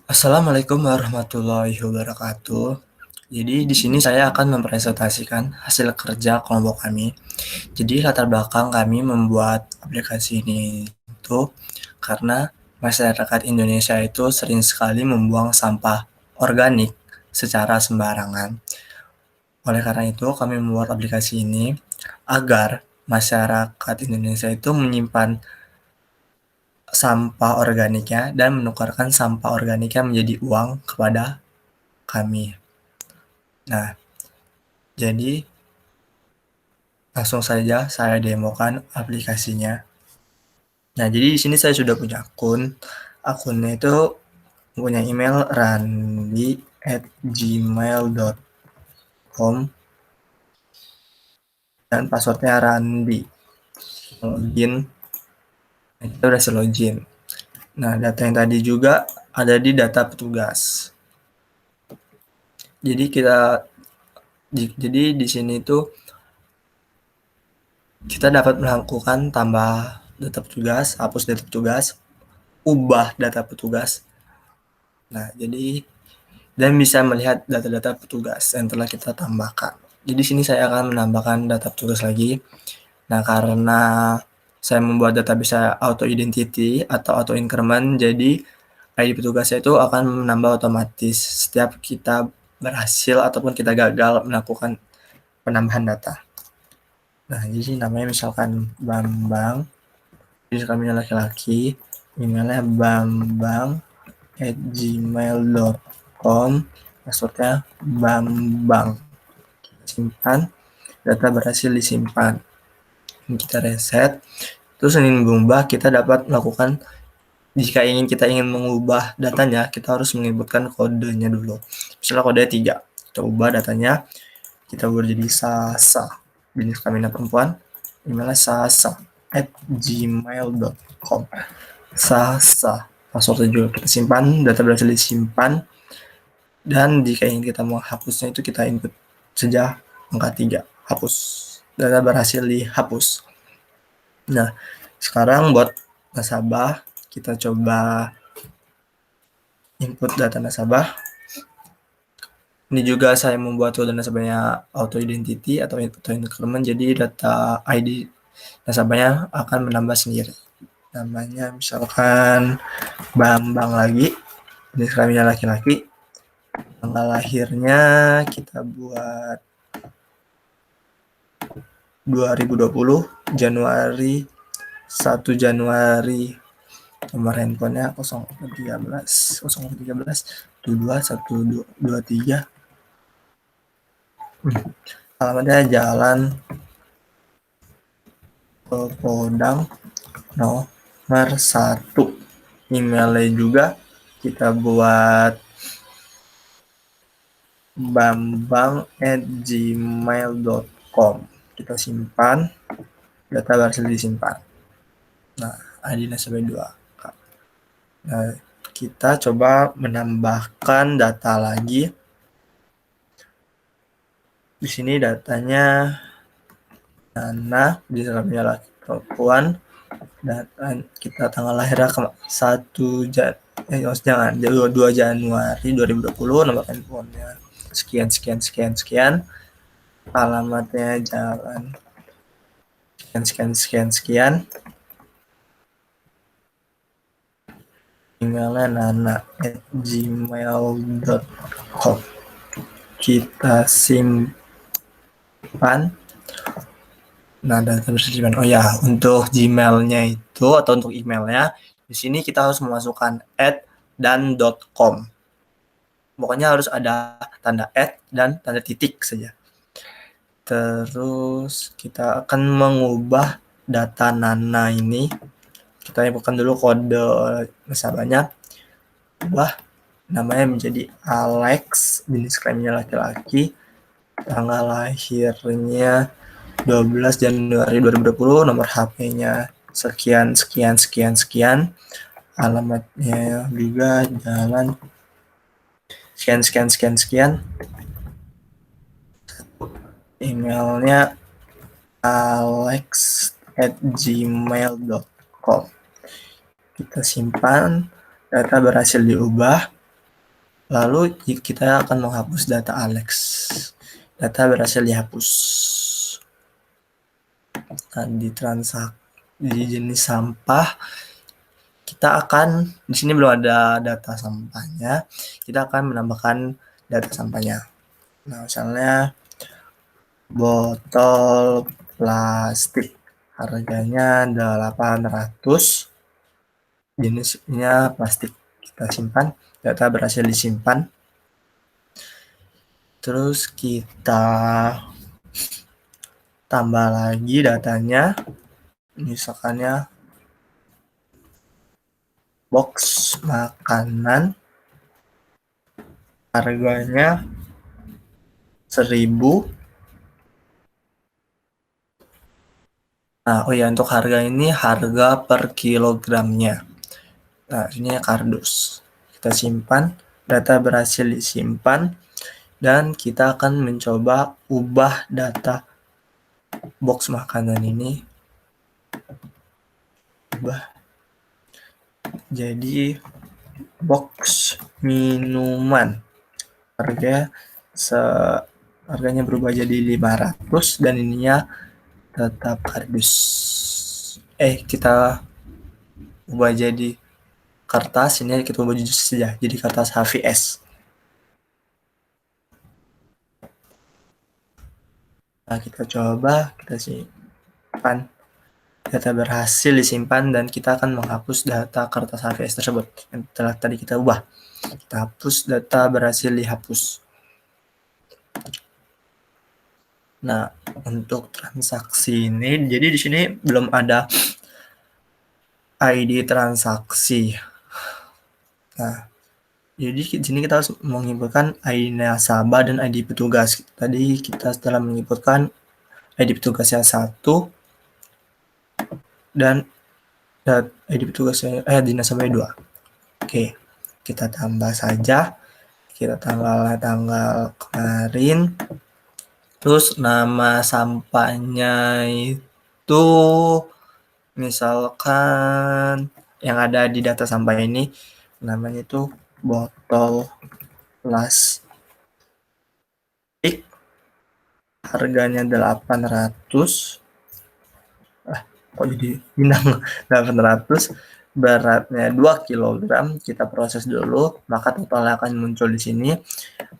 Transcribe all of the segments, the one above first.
Assalamualaikum warahmatullahi wabarakatuh. Jadi di sini saya akan mempresentasikan hasil kerja kelompok kami. Jadi latar belakang kami membuat aplikasi ini itu karena masyarakat Indonesia itu sering sekali membuang sampah organik secara sembarangan. Oleh karena itu kami membuat aplikasi ini agar masyarakat Indonesia itu menyimpan sampah organiknya dan menukarkan sampah organiknya menjadi uang kepada kami. Nah, jadi langsung saja saya demokan aplikasinya. Nah, jadi di sini saya sudah punya akun. Akunnya itu punya email randi@gmail.com dan passwordnya randi. Login, nah, kita udah login. Nah, data yang tadi juga ada di data petugas. Jadi di sini tuh kita dapat melakukan tambah data petugas, hapus data petugas, ubah data petugas. Nah, dan bisa melihat data-data petugas yang telah kita tambahkan. Jadi di sini saya akan menambahkan data petugas lagi. Nah, karena saya membuat data bisa auto identity atau auto increment, jadi ID petugasnya itu akan menambah otomatis setiap kita berhasil ataupun kita gagal melakukan penambahan data. Nah, jadi namanya misalkan Bambang, jadi kami laki-laki, emailnya bambang@gmail.com, passwordnya Bambang. Simpan, data berhasil disimpan. Kita reset, terus ingin mengubah, kita dapat melakukan, jika kita ingin mengubah datanya, kita harus menyebutkan kodenya dulu. Misalnya kodenya 3, kita ubah datanya, kita ubah jadi Sasa, jenis kelamin perempuan, emailnya sasa@gmail.com. Sasa, passwordnya juga kita simpan, data berhasil disimpan, dan jika ingin kita menghapusnya itu kita input saja angka 3, hapus, data berhasil dihapus. Nah, sekarang buat nasabah, kita coba input data nasabah. Ini juga saya membuat data nasabahnya auto identity atau auto increment, jadi data ID nasabahnya akan menambah sendiri. Namanya misalkan Bambang lagi, jenis kelaminnya laki-laki, tanggal lahirnya kita buat 2020 Januari 1 Januari, nomor handphonenya 013 22 alamatnya Jalan Podang nomor 1. Emailnya juga kita buat bambang@gmail.com. Kita simpan, data berhasil disimpan. Nah, ID nasabah 2. Nah, kita coba menambahkan data lagi. Di sini datanya Nana, di dalamnya laki perempuan, data kita tanggal lahirnya 2 Januari 2020, nomor handphonenya sekian, alamatnya Jalan sekian, emailnya nana@gmail.com. Kita simpan. Nah, data bersimpan. Oh ya, untuk Gmailnya itu atau untuk emailnya, di sini kita harus memasukkan @dan.com. Pokoknya harus ada tanda dan tanda titik saja. Terus kita akan mengubah data Nana ini. Kita inputkan dulu kode nasabahnya. Ubah namanya menjadi Alex, jenis kelaminnya laki-laki, tanggal lahirnya 12 Januari 2020, nomor HP-nya sekian, alamatnya juga Jalan sekian, emailnya alex@gmail.com. Kita simpan, data berhasil diubah, lalu kita akan menghapus data Alex. Data berhasil dihapus. Nah, di jenis sampah, kita akan, di sini belum ada data sampahnya, kita akan menambahkan data sampahnya. Nah, misalnya botol plastik, harganya 800, jenisnya plastik. Kita simpan, data berhasil disimpan. Terus kita tambah lagi datanya, misalkannya box makanan, harganya 1000. Nah, oh ya, untuk harga ini harga per kilogramnya. Nah, ini kardus. Kita simpan, data berhasil disimpan, dan kita akan mencoba ubah data box makanan ini ubah jadi box minuman. Harganya berubah jadi 500 dan ininya tetap kardus. Kita ubah jadi kertas, ini kita ubah saja jadi kertas HVS. Nah, kita coba, kita simpan. Data berhasil disimpan dan kita akan menghapus data kertas HVS tersebut yang telah tadi kita ubah. Kita hapus, data berhasil dihapus. Nah, untuk transaksi ini, jadi di sini belum ada ID transaksi. Nah, jadi di sini kita harus menginputkan ID nasabah dan ID petugas. Tadi kita setelah menginputkan ID petugasnya 1 dan ID petugasnya ID nasabahnya 2. Oke, kita tambah saja. Kita tanggal kemarin. Terus nama sampahnya itu misalkan yang ada di data sampah ini namanya itu botol plastik, harganya 800. Kok jadi bintang 800, beratnya 2 kg. Kita proses dulu, maka totalnya akan muncul di sini.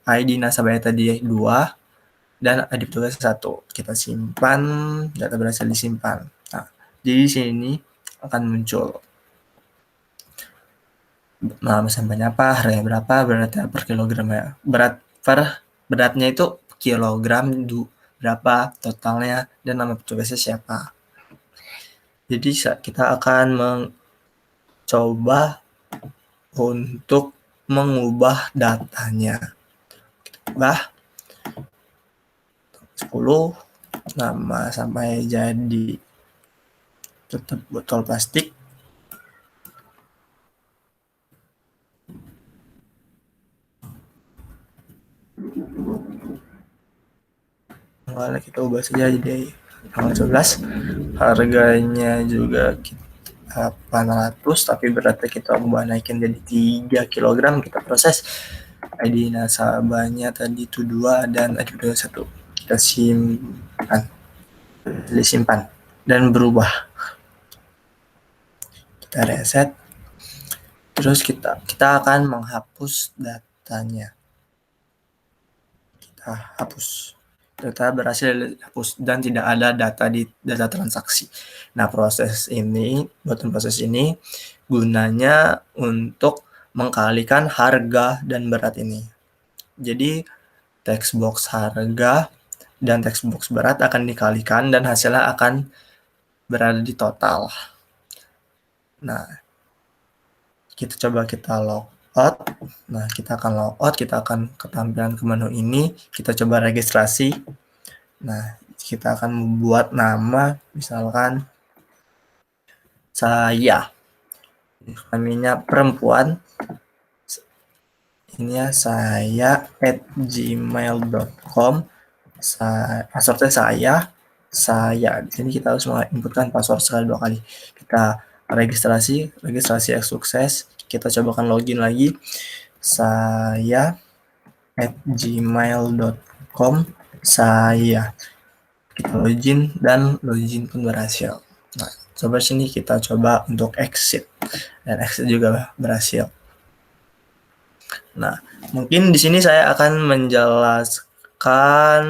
ID nasabahnya tadi 2 dan ID petugas 1. Kita simpan, data berhasil disimpan. Nah, jadi di sini akan muncul nama sampahnya apa, harganya berapa, beratnya per kilogram ya. Beratnya itu kilogram berapa totalnya dan nama petugasnya siapa. Jadi kita akan mencoba untuk mengubah datanya. Ubah 10, nama sampai jadi tetap botol plastik. Tanggalnya kita ubah saja jadi tanggal 11. Harganya juga 800, tapi beratnya kita ubah naikin jadi 3 kg. Kita proses. ID nasabahnya tadi itu 2 dan ID 1. Kita simpan dan berubah. Kita reset. Terus kita akan menghapus datanya. Kita hapus. Data berhasil dihapus dan tidak ada data di data transaksi. Nah, proses ini gunanya untuk mengkalikan harga dan berat ini. Jadi text box harga dan text box berat akan dikalikan dan hasilnya akan berada di total. Nah, kita log out. Nah, kita akan log out, kita akan ketampilan ke menu ini, kita coba registrasi. Nah, kita akan membuat nama, misalkan saya, namanya perempuan, ini ya saya @gmail.com, passwordnya saya. Di sini kita harus menginputkan password sekali 2 kali. Kita registrasi sukses. kita cobakan login lagi. Saya @gmail.com. Saya kita login dan login pun berhasil. Nah, coba sini kita coba untuk exit, dan exit juga berhasil. Nah, mungkin di sini saya akan menjelaskan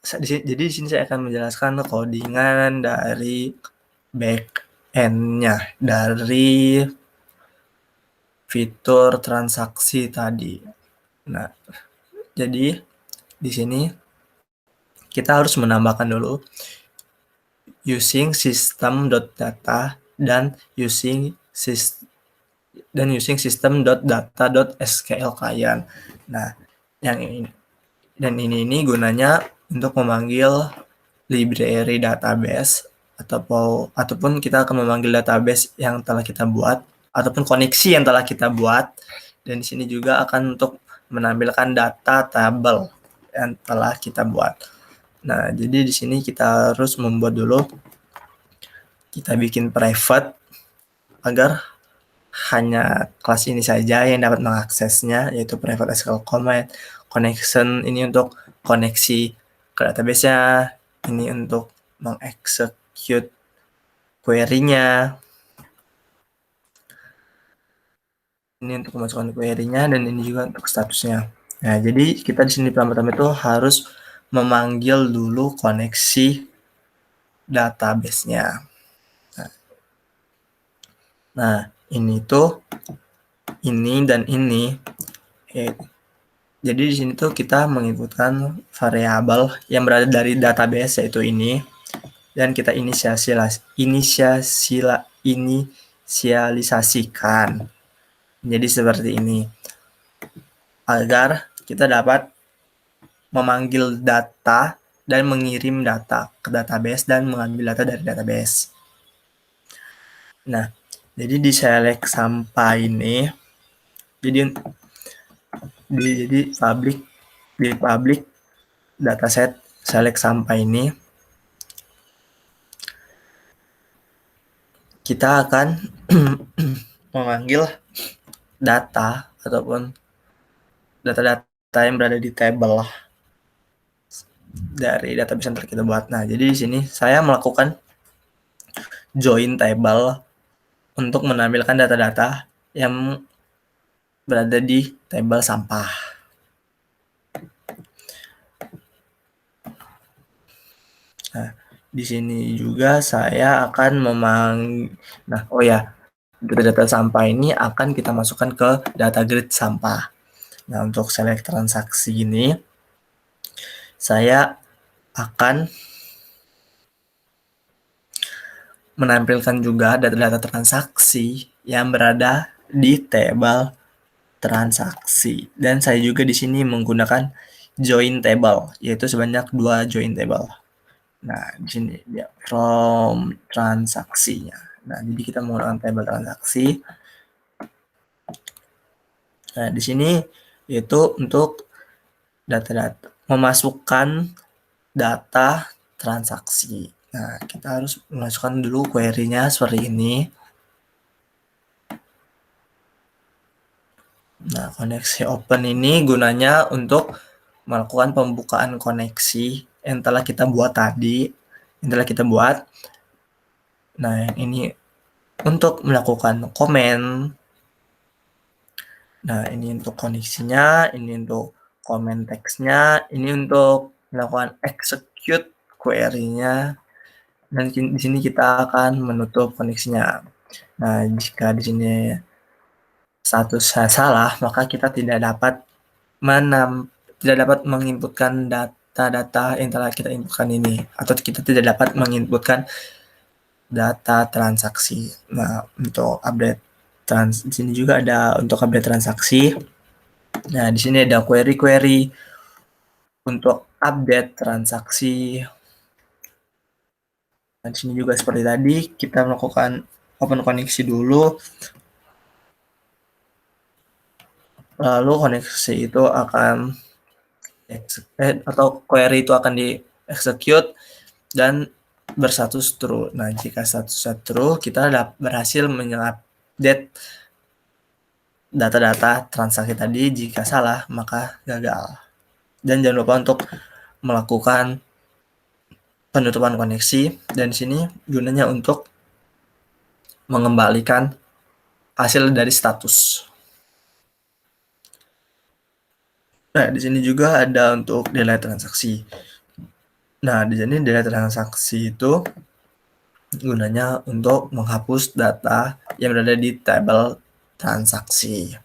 jadi di sini saya akan menjelaskan codingan dari back end-nya dari fitur transaksi tadi. Nah, jadi di sini kita harus menambahkan dulu using system.data dan using system.data.sql client. Nah, yang ini dan ini gunanya untuk memanggil library database ataupun kita akan memanggil database yang telah kita buat ataupun koneksi yang telah kita buat, dan di sini juga akan untuk menampilkan data tabel yang telah kita buat. Nah, jadi di sini kita harus membuat dulu, kita bikin private agar hanya kelas ini saja yang dapat mengaksesnya, yaitu private SQL command. Connection ini untuk koneksi ke database-nya, ini untuk mengexecute query-nya, ini untuk memasukkan query-nya, dan ini juga untuk statusnya. Nah, jadi kita di sini pertama-tama itu harus memanggil dulu koneksi database-nya. Nah, ini tuh ini dan ini. Jadi di sini tuh kita menginputkan variabel yang berada dari database, yaitu ini, dan kita inisialisasikan. Jadi seperti ini, agar kita dapat memanggil data dan mengirim data ke database dan mengambil data dari database. Nah, jadi di select sampah ini, jadi public dataset select sampah ini, kita akan memanggil data ataupun data-data yang berada di table dari database yang telah kita buat. Nah, jadi di sini saya melakukan join table untuk menampilkan data-data yang berada di table sampah. Nah, di sini juga saya akan data-data sampah ini akan kita masukkan ke data grid sampah. Nah, untuk select transaksi ini, saya akan menampilkan juga data-data transaksi yang berada di table transaksi. Dan saya juga di sini menggunakan join table, yaitu sebanyak 2 join table. Nah, di sini dia from transaksinya. Nah, jadi kita menggunakan table transaksi. Nah, di sini yaitu untuk data-data memasukkan data transaksi. Nah, kita harus memasukkan dulu query-nya seperti ini. Nah, koneksi open ini gunanya untuk melakukan pembukaan koneksi yang telah kita buat tadi, Nah, ini untuk melakukan komen. Nah, ini untuk koneksinya, ini untuk comment text-nya, ini untuk melakukan execute query-nya, dan di sini kita akan menutup koneksinya. Nah, jika di sini statusnya salah, maka kita tidak dapat menginputkan data-data yang telah kita inputkan ini, atau kita tidak dapat menginputkan data transaksi. Nah, untuk update di sini juga ada untuk update transaksi. Nah, di sini ada query untuk update transaksi. Nah, di sini juga seperti tadi, kita melakukan open koneksi dulu. Lalu koneksi itu akan atau query itu akan di execute, dan berstatus true. Nah, jika statusnya true, kita berhasil mengupdate data-data transaksi tadi. Jika salah, maka gagal. Dan jangan lupa untuk melakukan penutupan koneksi, dan di sini gunanya untuk mengembalikan hasil dari status. Nah, di sini juga ada untuk delay transaksi. Nah, di sini delay transaksi itu gunanya untuk menghapus data yang berada di tabel transaksi.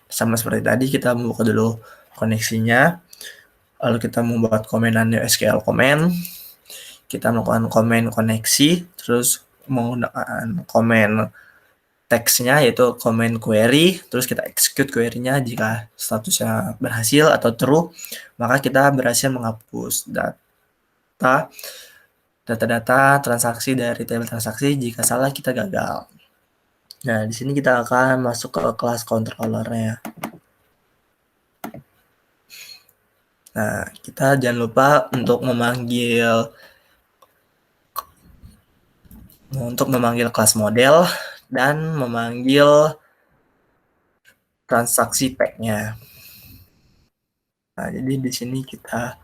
Sama seperti tadi, kita membuka dulu koneksinya, lalu kita membuat komenannya SQL comment, kita melakukan komen koneksi, terus menggunakan komen teksnya yaitu comment query, terus kita execute query-nya. Jika statusnya berhasil atau true, maka kita berhasil menghapus data-data transaksi dari tabel transaksi. Jika salah, kita gagal. Nah, di sini kita akan masuk ke kelas controllernya. Nah, kita jangan lupa untuk memanggil kelas model dan memanggil transaksi pack-nya. Nah, jadi di sini kita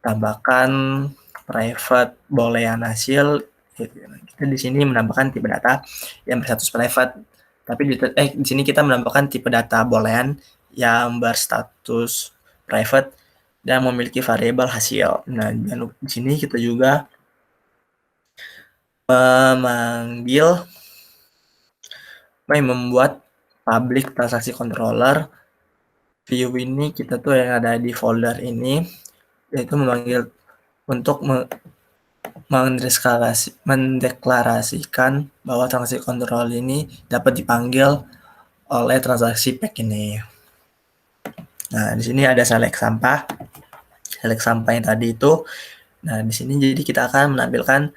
tambahkan private boolean hasil. Kita di sini menambahkan tipe data yang berstatus private, tapi di sini kita menambahkan tipe data boolean yang berstatus private dan memiliki variabel hasil. Nah, di sini kita juga membuat public transaksi controller. View ini kita tuh yang ada di folder ini, yaitu memanggil untuk mendeklarasikan bahwa transaksi kontrol ini dapat dipanggil oleh transaksi pack ini. Nah, di sini ada select sampah yang tadi itu. Nah, di sini jadi kita akan menampilkan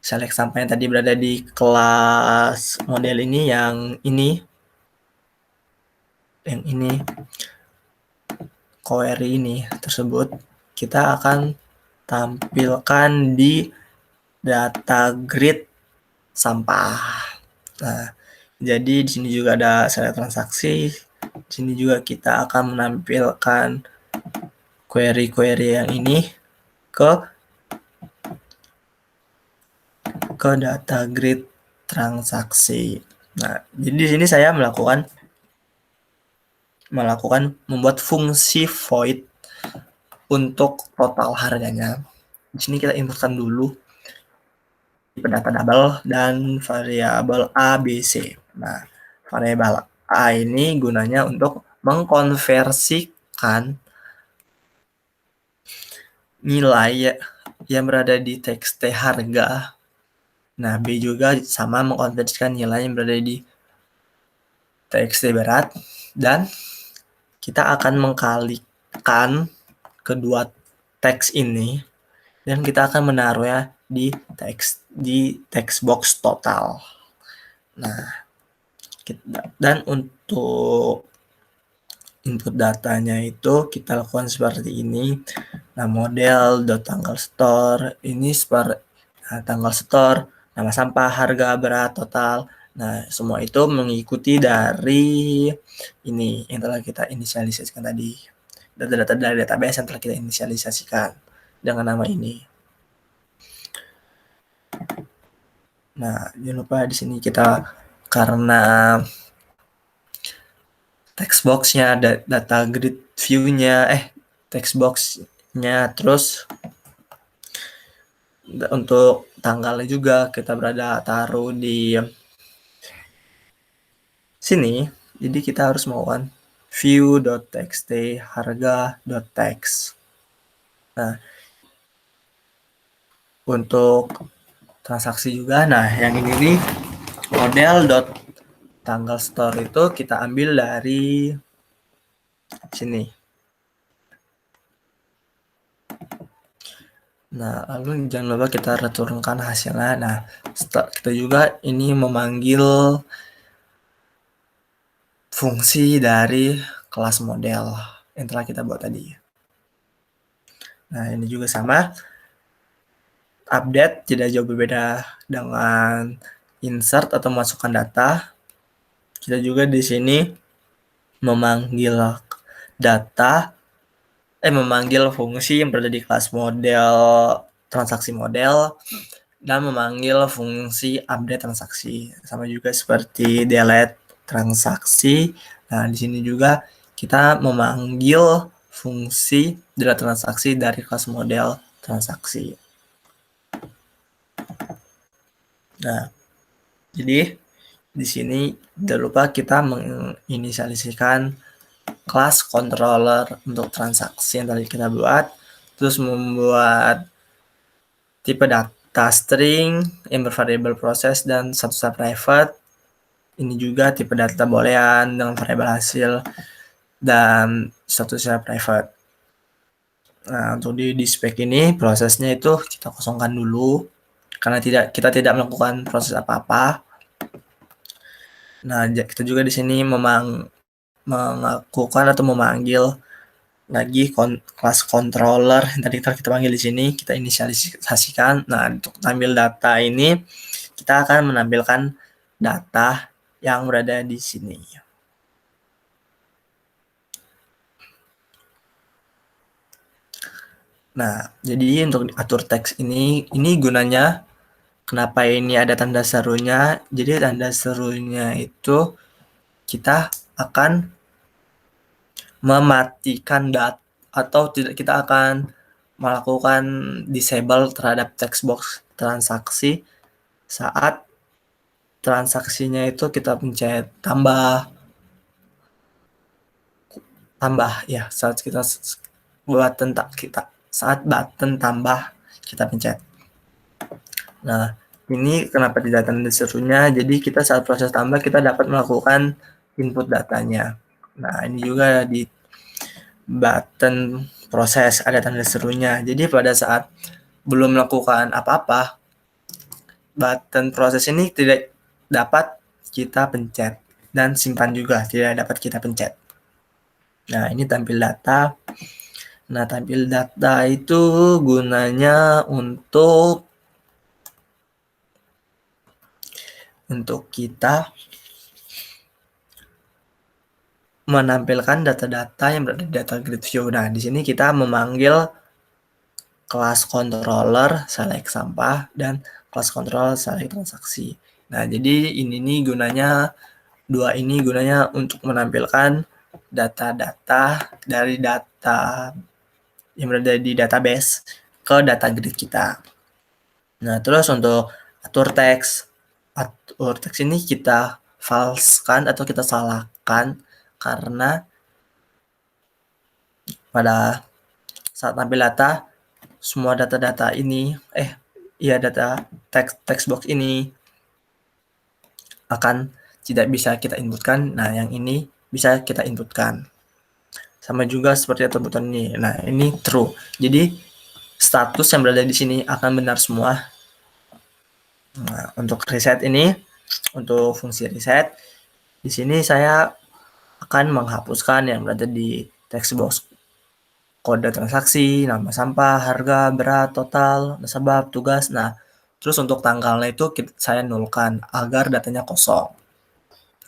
select sampah yang tadi berada di kelas model ini, yang ini query ini tersebut kita akan tampilkan di data grid sampah. Nah, jadi di sini juga ada select transaksi. Di sini juga kita akan menampilkan query-query yang ini ke data grid transaksi. Nah, jadi di sini saya membuat fungsi void untuk total harganya. Di sini kita inputkan dulu tipe data double dan variabel A, B, C. Nah, variabel A ini gunanya untuk mengkonversikan nilai yang berada di txt harga. Nah, B juga sama, mengkonversikan nilai yang berada di txt berat, dan kita akan mengkalikan kedua teks ini dan kita akan menaruhnya di text box total. Nah, dan untuk input datanya itu kita lakukan seperti ini. Nah, model.tanggal store ini tanggal store, nama sampah, harga, berat, total. Nah, semua itu mengikuti dari ini yang telah kita inisialisasikan tadi. Data-data dari database yang telah kita inisialisasikan dengan nama ini. Nah, jangan lupa di sini kita, karena text box-nya, data grid view-nya, text box-nya, terus untuk tanggalnya juga kita taruh di sini. Jadi kita harus melakukan view.txt harga.text. Nah, untuk transaksi juga. Nah, yang ini nih model.tanggal store itu kita ambil dari sini. Nah, lalu jangan lupa kita returnkan hasilnya. Nah, kita juga ini memanggil fungsi dari kelas model yang telah kita buat tadi. Nah, ini juga sama. update tidak jauh berbeda dengan insert atau masukkan data. Kita juga di sini memanggil data, memanggil fungsi yang berada di kelas model transaksi model dan memanggil fungsi update transaksi. Sama juga seperti delete transaksi. Nah, di sini juga kita memanggil fungsi delete transaksi dari kelas model transaksi. Nah, jadi di sini jangan lupa kita menginisialisasikan kelas controller untuk transaksi yang tadi kita buat, terus membuat tipe data string yang bervariabel proses dan statusnya private. Ini juga tipe data boolean dengan variabel hasil dan statusnya private. Nah, untuk di spek ini prosesnya itu kita kosongkan dulu karena kita tidak melakukan proses apa-apa. Nah, kita juga di sini melakukan atau memanggil lagi kelas controller yang tadi kita panggil di sini, kita inisialisasikan. Nah, untuk tampil data ini kita akan menampilkan data yang berada di sini. Nah, jadi untuk atur teks ini gunanya kenapa ini ada tanda serunya. Jadi tanda serunya itu kita akan mematikan data atau tidak, kita akan melakukan disable terhadap text box transaksi saat transaksinya itu kita pencet tambah ya, saat button tambah kita pencet. Nah, ini kenapa tidak tanda serunya, jadi kita saat proses tambah kita dapat melakukan input datanya. Nah, ini juga di button proses ada tanda serunya, jadi pada saat belum melakukan apa-apa, button proses ini tidak dapat kita pencet dan simpan juga tidak dapat kita pencet. Nah, ini tampil data. Nah, tampil data itu gunanya untuk kita menampilkan data-data yang berada di data grid view. Nah, di sini kita memanggil kelas controller select sampah dan kelas controller select transaksi. Nah, jadi ini nih gunanya, dua ini gunanya untuk menampilkan data-data dari data yang berada di database ke data grid kita. Nah, terus untuk atur teks ini kita falsekan atau kita salahkan karena pada saat tampil data semua data-data ini data text box ini akan tidak bisa kita inputkan. Nah, yang ini bisa kita inputkan. Sama juga seperti atribut ini. Nah, ini true. Jadi status yang berada di sini akan benar semua. Nah, untuk reset ini, untuk fungsi reset, di sini saya akan menghapuskan yang berada di text box kode transaksi, nama sampah, harga, berat, total, nasabah, tugas. Nah, terus untuk tanggalnya itu saya nolkan agar datanya kosong.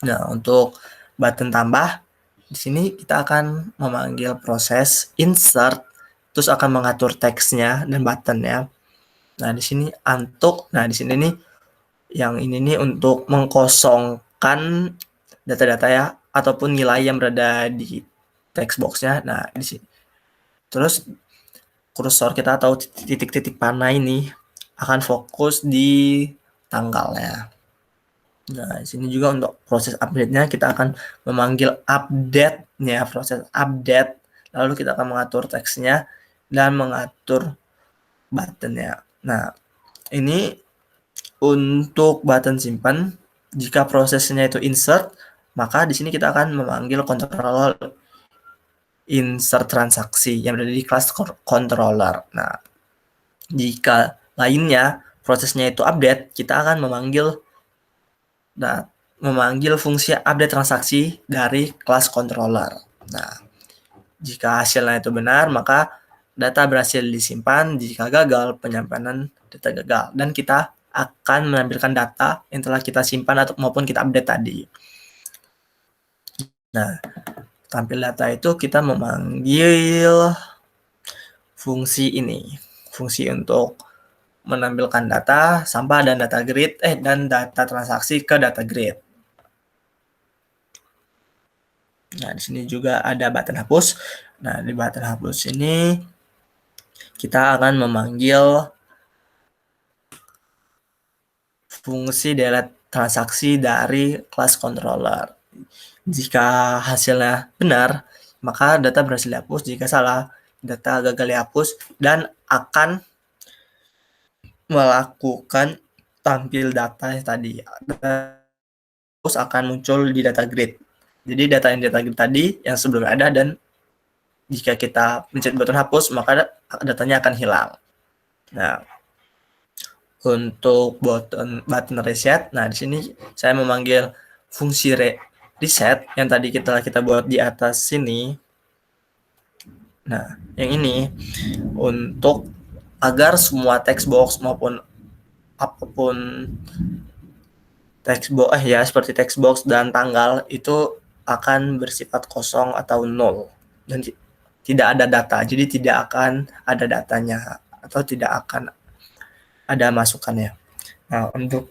Nah, untuk button tambah, di sini kita akan memanggil proses insert, terus akan mengatur teksnya dan buttonnya. Nah, di sini di sini nih yang ini nih untuk mengkosongkan data-data ya ataupun nilai yang berada di text box-nya. Nah, di sini. Terus kursor kita atau titik-titik panah ini akan fokus di tanggalnya. Nah, di sini juga untuk proses update-nya kita akan memanggil update-nya, proses update. Lalu kita akan mengatur teksnya dan mengatur button-nya. Nah, ini untuk button simpan. Jika prosesnya itu insert, maka di sini kita akan memanggil controller insert transaksi yang berada di kelas controller. Nah, jika lainnya prosesnya itu update, kita akan memanggil fungsi update transaksi dari kelas controller. Nah, jika hasilnya itu benar, maka data berhasil disimpan. Jika gagal, penyimpanan data gagal, dan kita akan menampilkan data yang telah kita simpan atau maupun kita update tadi. Nah, tampil data itu kita memanggil fungsi ini, fungsi untuk menampilkan data sampah dan data grid dan data transaksi ke data grid. Nah, di sini juga ada button hapus. Nah, di button hapus ini kita akan memanggil fungsi delete transaksi dari class controller. Jika hasilnya benar, maka data berhasil dihapus. Jika salah, data gagal dihapus dan akan melakukan tampil data tadi. Terus akan muncul di data grid. Jadi data yang di data grid tadi yang sebelumnya ada, dan jika kita mencet button hapus, maka datanya akan hilang. Nah, untuk button reset, nah di sini saya memanggil fungsi reset yang tadi kita buat di atas sini. Nah, yang ini untuk agar semua text box maupun apapun text box seperti text box dan tanggal itu akan bersifat kosong atau nol dan tidak ada data. Jadi tidak akan ada datanya atau tidak akan ada masukannya. Nah, untuk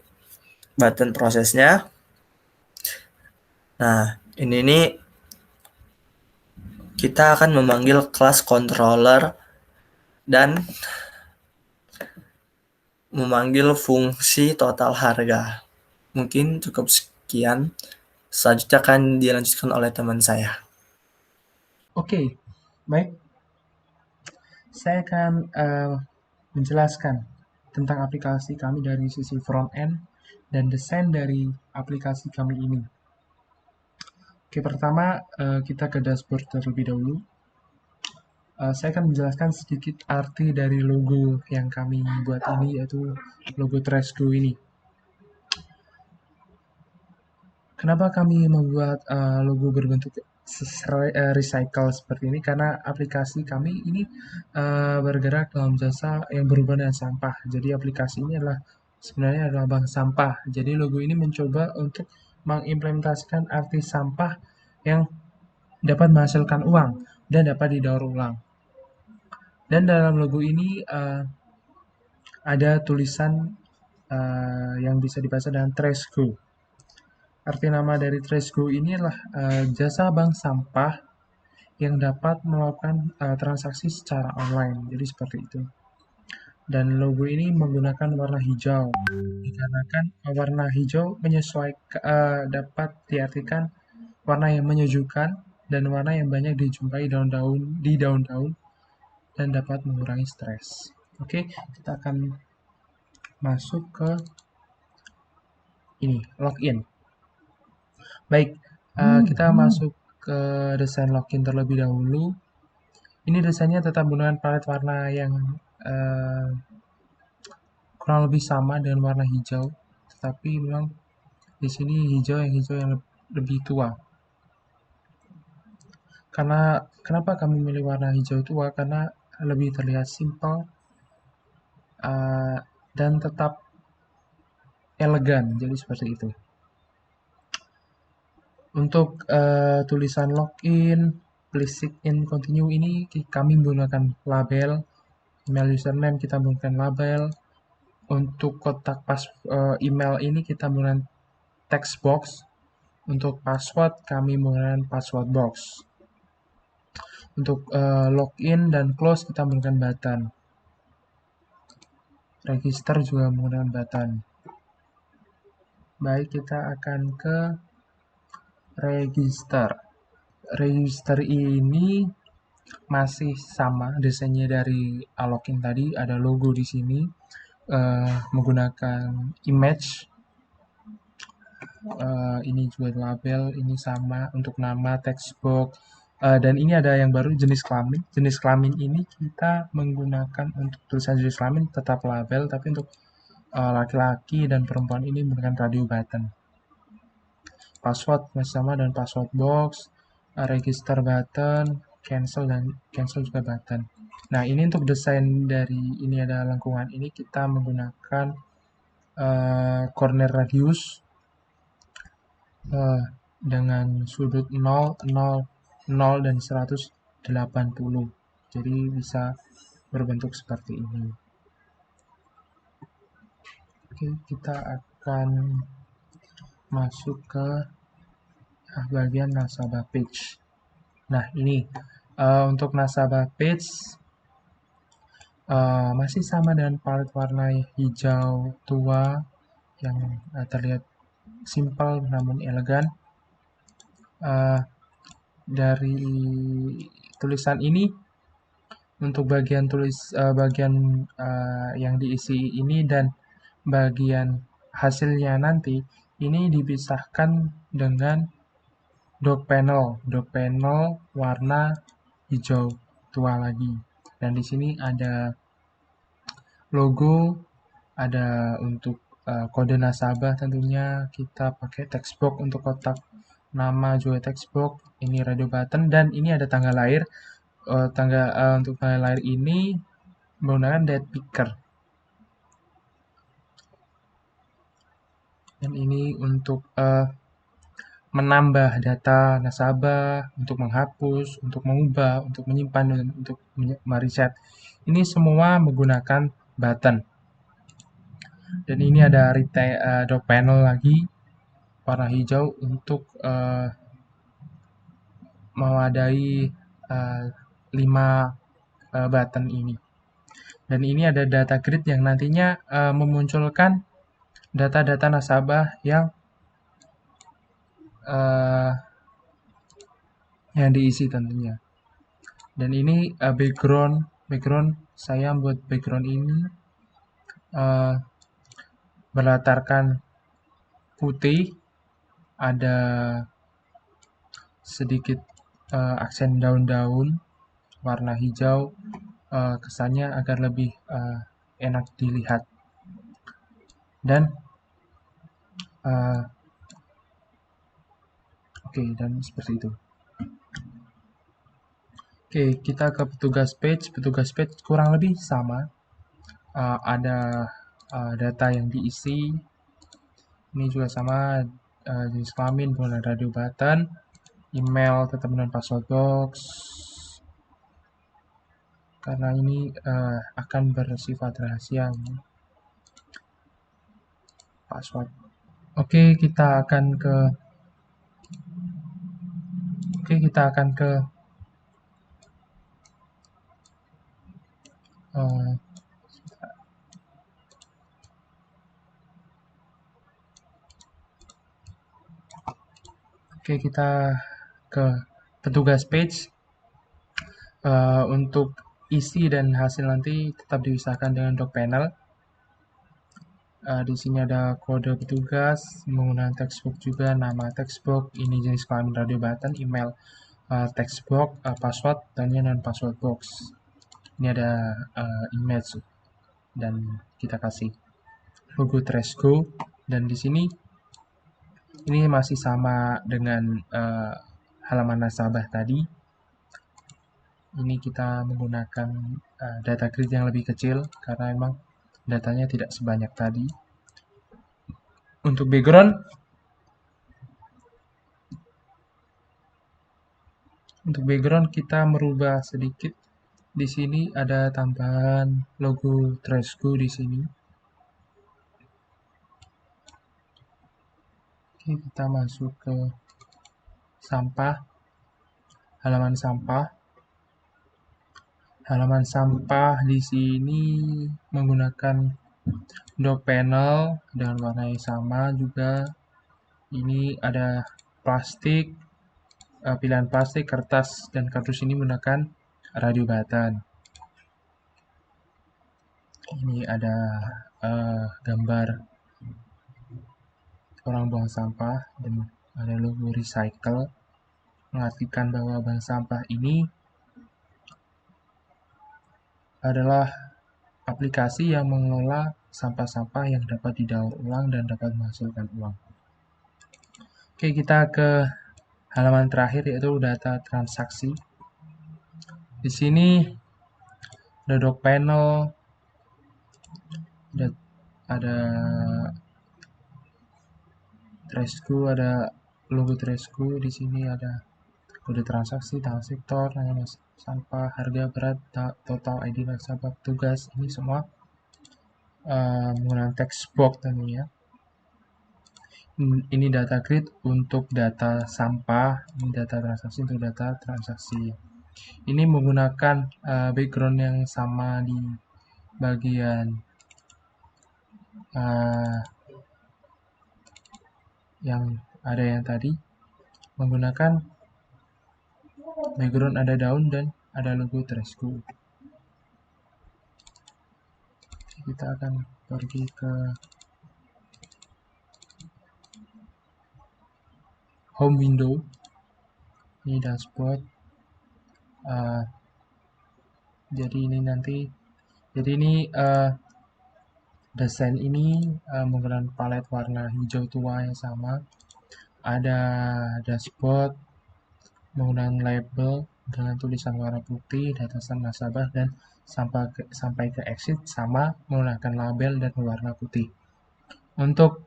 button prosesnya, nah ini kita akan memanggil class controller dan memanggil fungsi total harga. Mungkin cukup sekian. Selanjutnya akan dilanjutkan oleh teman saya. Oke, baik. Saya akan menjelaskan tentang aplikasi kami dari sisi front end dan desain dari aplikasi kami ini. Oke, pertama kita ke dashboard terlebih dahulu. Saya akan menjelaskan sedikit arti dari logo yang kami buat ini, yaitu logo Trashgo ini. Kenapa kami membuat logo berbentuk recycle seperti ini? Karena aplikasi kami ini bergerak dalam jasa yang berhubungan dengan sampah. Jadi aplikasi ini sebenarnya adalah bank sampah. Jadi logo ini mencoba untuk mengimplementasikan arti sampah yang dapat menghasilkan uang dan dapat didaur ulang. Dan dalam logo ini ada tulisan yang bisa dibaca dengan Trashgo. Arti nama dari Trashgo ini adalah jasa bank sampah yang dapat melakukan transaksi secara online. Jadi seperti itu. Dan logo ini menggunakan warna hijau. Dikarenakan warna hijau dapat diartikan warna yang menyejukkan dan warna yang banyak dijumpai di daun-daun dan dapat mengurangi stres. Oke, kita akan masuk ke ini, login. Baik, kita masuk ke desain login terlebih dahulu. Ini desainnya tetap menggunakan palet warna yang kurang lebih sama dengan warna hijau, tetapi memang di sini hijau yang lebih tua. Kenapa kami memilih warna hijau tua? Karena lebih terlihat simpel dan tetap elegan, jadi seperti itu. Untuk tulisan login, please sign in continue ini kami menggunakan label. Email username kita menggunakan label. Untuk kotak email ini kita menggunakan text box. Untuk password kami menggunakan password box. Untuk login dan close kita menggunakan button. Register juga menggunakan button. Baik, kita akan ke register. Register ini masih sama desainnya dari login tadi, ada logo di sini menggunakan image. Ini juga label, ini sama untuk nama, text box, dan ini ada yang baru, jenis kelamin. Jenis kelamin ini kita menggunakan untuk tulisan jenis kelamin tetap label, tapi untuk laki-laki dan perempuan ini menggunakan radio button. Password masih sama dan password box, register button. cancel juga button. Nah, ini untuk desain dari ini ada lengkungan ini kita menggunakan corner radius dengan sudut 0, 0, 0 dan 180. Jadi bisa berbentuk seperti ini. Oke, kita akan masuk ke bagian nasabah page. Nah, ini untuk nasabah page masih sama dengan palet warna hijau tua yang terlihat simple namun elegan. Dari tulisan ini untuk bagian yang diisi ini dan bagian hasilnya nanti ini dipisahkan dengan dock panel warna hijau tua lagi. Dan di sini ada logo, ada untuk kode nasabah, tentunya kita pakai textbox untuk kotak nama juga textbox. Ini radio button dan ini ada tanggal lahir. Untuk tanggal lahir ini menggunakan date picker. Dan ini untuk menambah data nasabah, untuk menghapus, untuk mengubah, untuk menyimpan, dan untuk mereset. Ini semua menggunakan button. Dan ini ada dock panel lagi warna hijau untuk mewadai 5 button ini. Dan ini ada data grid yang nantinya memunculkan data-data nasabah yang diisi tentunya. Dan ini background saya buat background ini berlatarkan putih, ada sedikit aksen daun-daun warna hijau, kesannya agar lebih enak dilihat. Dan dan seperti itu. Oke, kita ke petugas page. Petugas page kurang lebih sama. Ada data yang diisi. Ini juga sama, jenis kelamin, bulan radio button, email tetap dengan password box. Karena ini akan bersifat rahasia. Password. Oke, kita akan ke kita ke petugas page. Untuk isi dan hasil nanti tetap dipisahkan dengan dock panel. Di sini ada kode petugas menggunakan textbox juga, nama textbox, ini jenis kelamin radio button, email textbox, password, dan non password box. Ini ada image dan kita kasih logo Tresco. Dan di sini ini masih sama dengan halaman nasabah tadi. Ini kita menggunakan data grid yang lebih kecil karena memang datanya tidak sebanyak tadi. Untuk background kita merubah sedikit. Di sini ada tambahan logo Tresco di sini. Oke, kita masuk ke sampah. Halaman sampah di sini menggunakan dock panel dengan warna yang sama juga. Ini ada plastik, pilihan plastik, kertas, dan kardus ini menggunakan radio button. Ini ada gambar orang buang sampah dan ada logo recycle, mengartikan bahwa bank sampah ini adalah aplikasi yang mengelola sampah-sampah yang dapat didaur ulang dan dapat menghasilkan uang. Oke, kita ke halaman terakhir yaitu data transaksi. Di sini ada dock panel, ada ada Tresku, ada logo Tresku. Di sini ada kode transaksi, tanggal sektor, nama sampah, harga berat, total ID nasabah, tugas. Ini semua menggunakan text box tentunya. Ini data grid untuk data sampah, ini data transaksi untuk data transaksi. Ini menggunakan background yang sama di bagian yang ada yang tadi, menggunakan background ada daun dan ada logo Tresku. Kita akan pergi ke home window. Ini dashboard. Jadi ini desain ini menggunakan palet warna hijau tua yang sama. Ada dashboard menggunakan label dengan tulisan warna putih, data nasabah, dan sampai ke exit sama menggunakan label dan warna putih. Untuk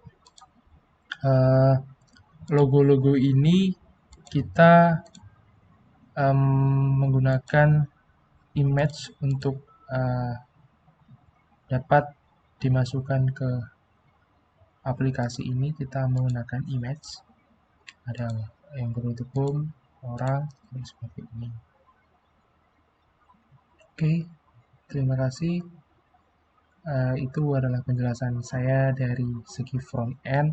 logo-logo ini kita menggunakan image untuk dapat dimasukkan ke aplikasi ini. Kita menggunakan image, ada yang berbentuk home, orang, seperti ini. Oke, terima kasih. Itu adalah penjelasan saya dari segi front end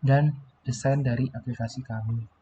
dan desain dari aplikasi kami.